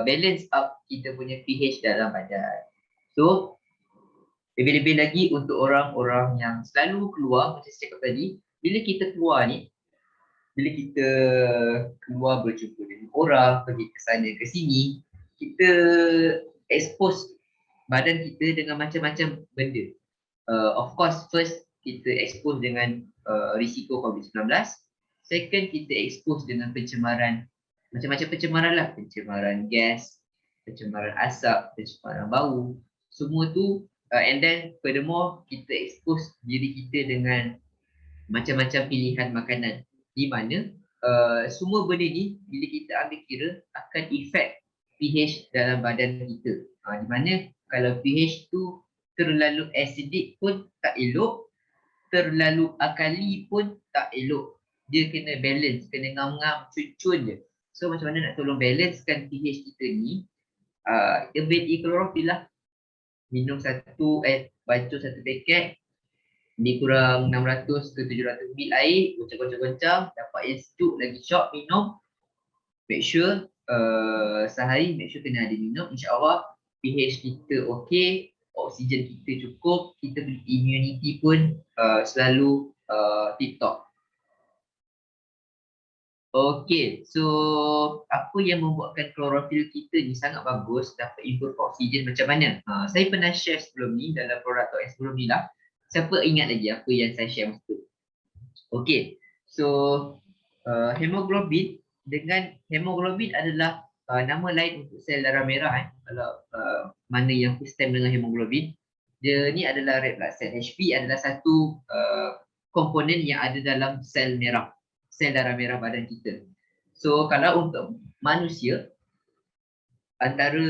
balance up kita punya pH dalam badan. So, lebih-lebih lagi untuk orang-orang yang selalu keluar, macam saya cakap tadi, bila kita keluar ni, bila kita keluar berjumpa dengan orang, pergi ke sana ke sini, kita expose badan kita dengan macam-macam benda. Of course, first kita expose dengan risiko COVID-19. Second, kita expose dengan pencemaran, macam-macam pencemaran lah. Pencemaran gas, pencemaran asap, pencemaran bau. Semua tu, and then furthermore, kita expose diri kita dengan macam-macam pilihan makanan. Di mana semua benda ni, bila kita ambil kira, akan efek pH dalam badan kita. Di mana kalau pH tu terlalu acidic pun tak elok, terlalu alkali pun tak elok. Dia kena balance, kena ngam-ngam, cun-cun je. So macam mana nak tolong balancekan pH kita ni? Avel E klorofil lah. Minum bacur 1 paket, lebih kurang 600 ke 700 ml air, goncang-goncang, dapat air sejuk lagi syok minum. Make sure sehari make sure kena ada minum. InsyaAllah pH kita okey, oksigen kita cukup, kita punya immunity pun selalu tip-top. Okey, so apa yang membuatkan klorofil kita ni sangat bagus, dapat improve oksigen macam mana? Saya pernah share sebelum ni dalam produk talk sebelum ni lah. Siapa ingat lagi apa yang saya share masa tu? Okey, so hemoglobin adalah nama lain untuk sel darah merah. Kalau mana yang stem dengan hemoglobin, dia ni adalah red blood cell. HP adalah satu komponen yang ada dalam sel merah, sel darah merah badan kita. So kalau untuk manusia, antara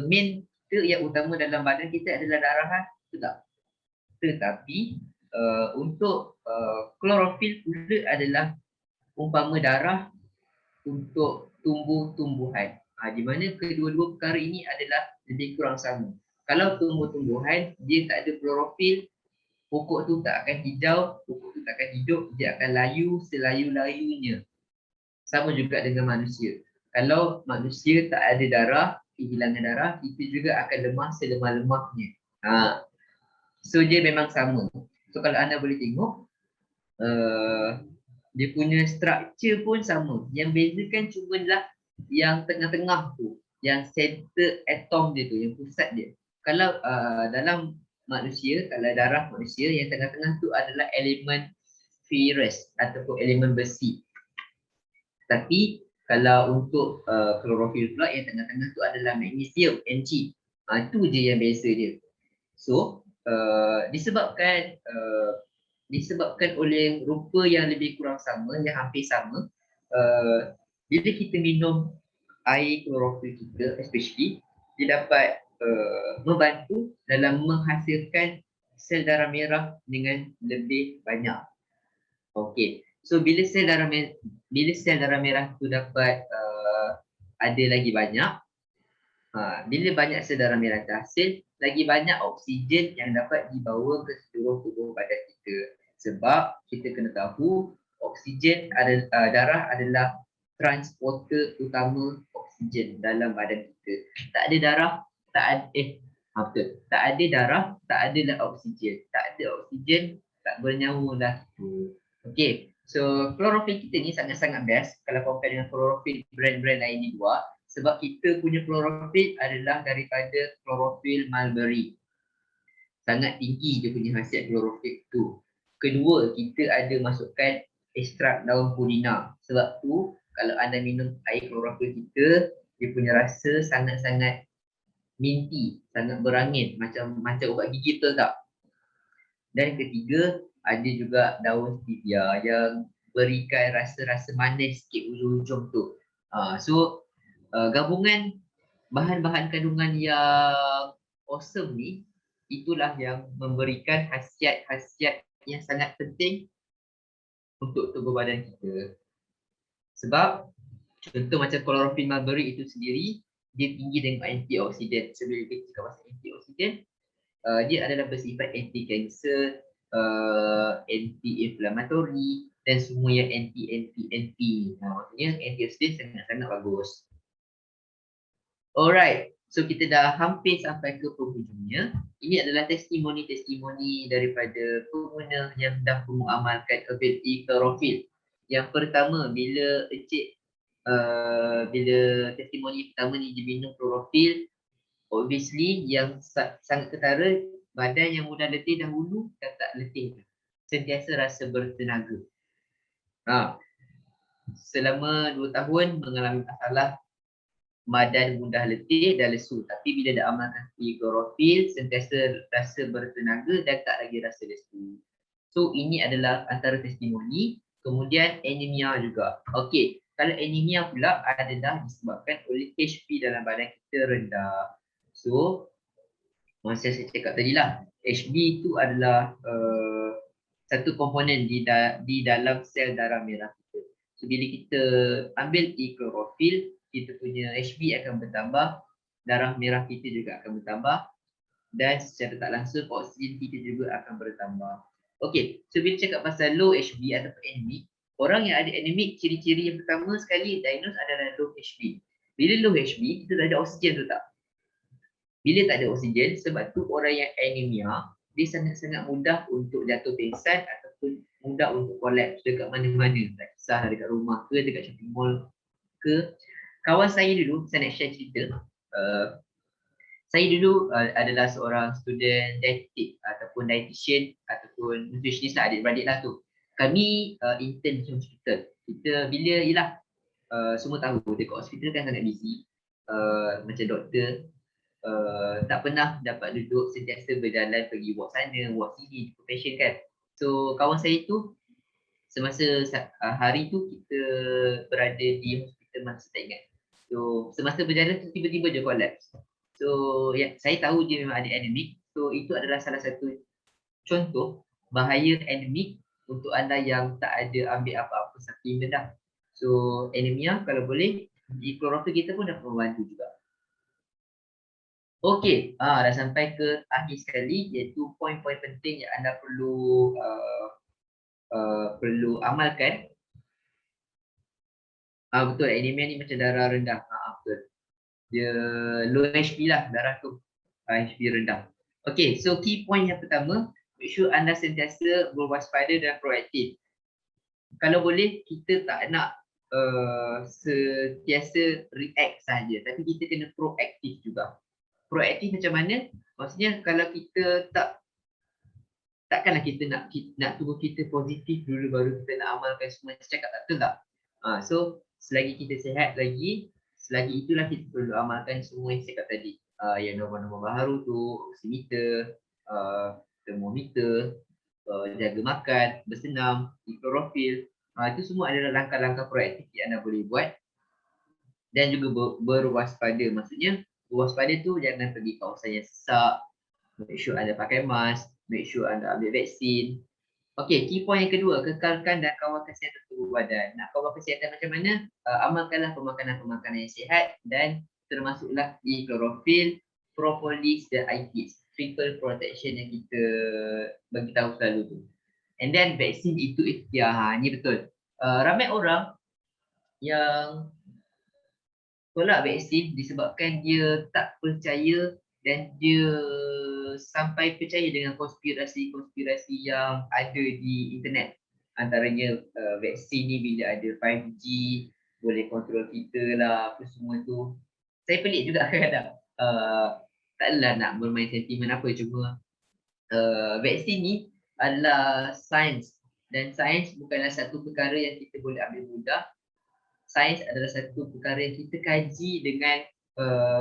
main kita yang utama dalam badan kita adalah darahan, betul tak? Tetapi untuk klorofil pula adalah umpama darah untuk tumbuh-tumbuhan. Di mana kedua-dua perkara ini adalah lebih kurang sama. Kalau tumbuh-tumbuhan, dia tak ada klorofil, pokok tu tak akan hijau, pokok tu tak akan hidup, dia akan layu selayu-layunya. Sama juga dengan manusia. Kalau manusia tak ada darah, kehilangan darah, kita juga akan lemah selemah-lemahnya. So dia memang sama. So kalau anda boleh tengok, dia punya structure pun sama. Yang bezakan cubalah yang tengah-tengah tu, yang center atom dia tu, yang pusat dia. Kalau dalam manusia, kalau darah manusia, yang tengah-tengah tu adalah elemen ferrous ataupun elemen besi. Tapi kalau untuk klorofil pula, yang tengah-tengah tu adalah magnesium, Mg. Itu je yang beza dia. So disebabkan oleh rupa yang lebih kurang sama, yang hampir sama, bila kita minum air klorofil kita especially, dia dapat membantu dalam menghasilkan sel darah merah dengan lebih banyak. Okey, so bila sel darah merah tu dapat ada lagi banyak, Bila banyak sel darah merah terhasil, lagi banyak oksigen yang dapat dibawa ke seluruh tubuh badan kita. Sebab kita kena tahu oksigen darah adalah transporter utama oksigen dalam badan kita. Tak ada darah, tak ada betul. Tak ada darah, tak adalah oksigen. Tak ada oksigen, tak bernyawa lah kita. Okey. So klorofil kita ni sangat-sangat best kalau compare dengan klorofil brand-brand lain di luar. Sebab kita punya klorofil adalah daripada klorofil mulberry. Sangat tinggi dia punya khasiat klorofil tu. Kedua, kita ada masukkan ekstrak daun purina. Sebab tu, kalau anda minum air klorofil kita, dia punya rasa sangat-sangat minty, sangat berangin. Macam ubat gigi, betul tak? Dan ketiga, ada juga daun stevia yang berikan rasa-rasa manis sikit ujung-ujung tu. So, gabungan bahan-bahan kandungan yang awesome ni, itulah yang memberikan khasiat-khasiat yang sangat penting untuk tubuh badan kita. Sebab contoh macam klorofil mulberry itu sendiri, dia tinggi dengan antioksidan. Sebelum kita cakap pasal antioksidan, dia adalah bersifat anti-kanser, anti-inflammatory dan semua yang anti. Maksudnya antioksidan sangat-sangat bagus. Alright, so kita dah hampir sampai ke penghujungnya. Ini adalah testimoni-testimoni daripada pengguna yang dah mengamalkan ability klorofil. Yang pertama, bila testimoni pertama ni dia minum klorofil, obviously yang sangat ketara, badan yang mudah letih dahulu dah tak letih. Sentiasa rasa bertenaga. Selama 2 tahun mengalami masalah badan mudah letih dan lesu, tapi bila dah amalkan klorofil, sentiasa rasa bertenaga dan tak lagi rasa lesu. So ini adalah antara testimoni. Kemudian anemia juga. Okey, kalau anemia pula adalah disebabkan oleh HP dalam badan kita rendah. So macam saya cakap tadi lah, HB itu adalah satu komponen di dalam sel darah merah kita. So bila kita ambil klorofil, kita punya HB akan bertambah, darah merah kita juga akan bertambah, dan secara tak langsung oksigen kita juga akan bertambah. Okey, so bila cakap pasal low HB ataupun anemik, orang yang ada anemik, ciri-ciri yang pertama sekali diagnose adalah low HB. Bila low HB, kita dah ada oksigen tu tak? Bila tak ada oksigen, sebab tu orang yang anemia, dia sangat-sangat mudah untuk jatuh pingsan ataupun mudah untuk kolaps dekat mana-mana. Tak kisah dekat rumah ke, dekat shopping mall ke. Kawan saya dulu, saya nak share cerita. Saya dulu adalah seorang student dietetik ataupun dietitian ataupun nutritionist lah, adik-beradik lah tu. Kami intern di hospital. Kita bila semua tahu dekat hospital kan sangat busy. Macam doktor tak pernah dapat duduk sentiasa berjalan pergi ward sana, ward sini, jumpa patient kan. So kawan saya tu semasa hari tu kita berada di hospital masa tak ingat. So semasa berjalan tu tiba-tiba dia collapse. So saya tahu dia memang ada anemik. So itu adalah salah satu contoh bahaya anemik untuk anda yang tak ada ambil apa-apa supplement dah. So anemia kalau boleh di klorofil kita pun dapat membantu juga. Okey, dah sampai ke akhir sekali, iaitu poin-poin penting yang anda perlu amalkan. Betul, anemia ni macam darah rendah. Betul. Dia low HP lah darah tu. HP rendah. Okey, so key point yang pertama, make sure anda sentiasa berwaspada dan proaktif. Kalau boleh, kita tak nak sentiasa react saja, tapi kita kena proaktif juga. Proaktif macam mana? Maksudnya kalau kita takkanlah kita nak tubuh kita positif dulu baru kita nak amalkan semua yang saya cakap, tak betul tak? So selagi kita sihat lagi, selagi itulah kita perlu amalkan semua yang saya cakap tadi. Yang norma-norma baru tu, oximeter, termometer, jaga makan, bersenam, klorofil. Itu semua adalah langkah-langkah proaktif yang anda boleh buat. Dan juga berwaspada, maksudnya berwaspada tu jangan pergi kawasan yang sesak, make sure anda pakai mask, make sure anda ambil vaksin. Okey, key point yang kedua, kekalkan dan kawal kesihatan tubuh badan. Nak kawal kesihatan macam mana? Amalkanlah pemakanan-pemakanan yang sihat dan termasuklah di klorofil, propolis dan IPS. Triple protection yang kita bagi tahu selalu tu. And then vaksin itu ikhtiar. Ni betul. Ramai orang yang tolak vaksin disebabkan dia tak percaya dan dia sampai percaya dengan konspirasi-konspirasi yang ada di internet. Antaranya vaksin ni bila ada 5G boleh kontrol kita lah, apa semua tu. Saya pelik juga kadang-kadang. Tak adalah nak bermain sentimen apa, cuma vaksin ni adalah sains, dan sains bukanlah satu perkara yang kita boleh ambil mudah. Sains adalah satu perkara yang kita kaji dengan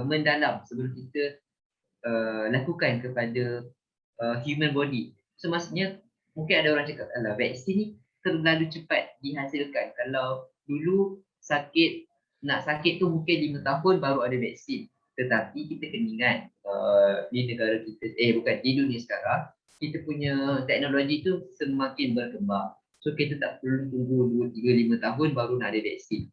mendalam sebelum kita lakukan kepada human body. So maksudnya mungkin ada orang cakap, alah vaksin ni terlalu cepat dihasilkan. Kalau dulu nak sakit tu mungkin 5 tahun baru ada vaksin. Tetapi kita kena ingat di negara kita, bukan, di dunia sekarang, kita punya teknologi tu semakin berkembang. So kita tak perlu tunggu 2, 3, 5 tahun baru nak ada vaksin.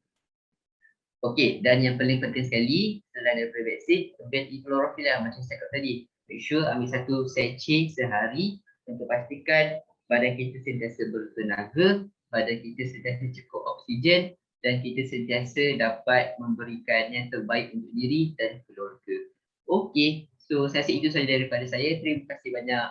Okey, dan yang paling penting sekali selain daripada vaksin, ambil klorofil lah macam saya cakap tadi. Make sure ambil 1 sachet sehari untuk pastikan badan kita sentiasa bertenaga, badan kita sentiasa cukup oksigen dan kita sentiasa dapat memberikan yang terbaik untuk diri dan keluarga. Okey, so saya rasa itu sahaja daripada saya. Terima kasih banyak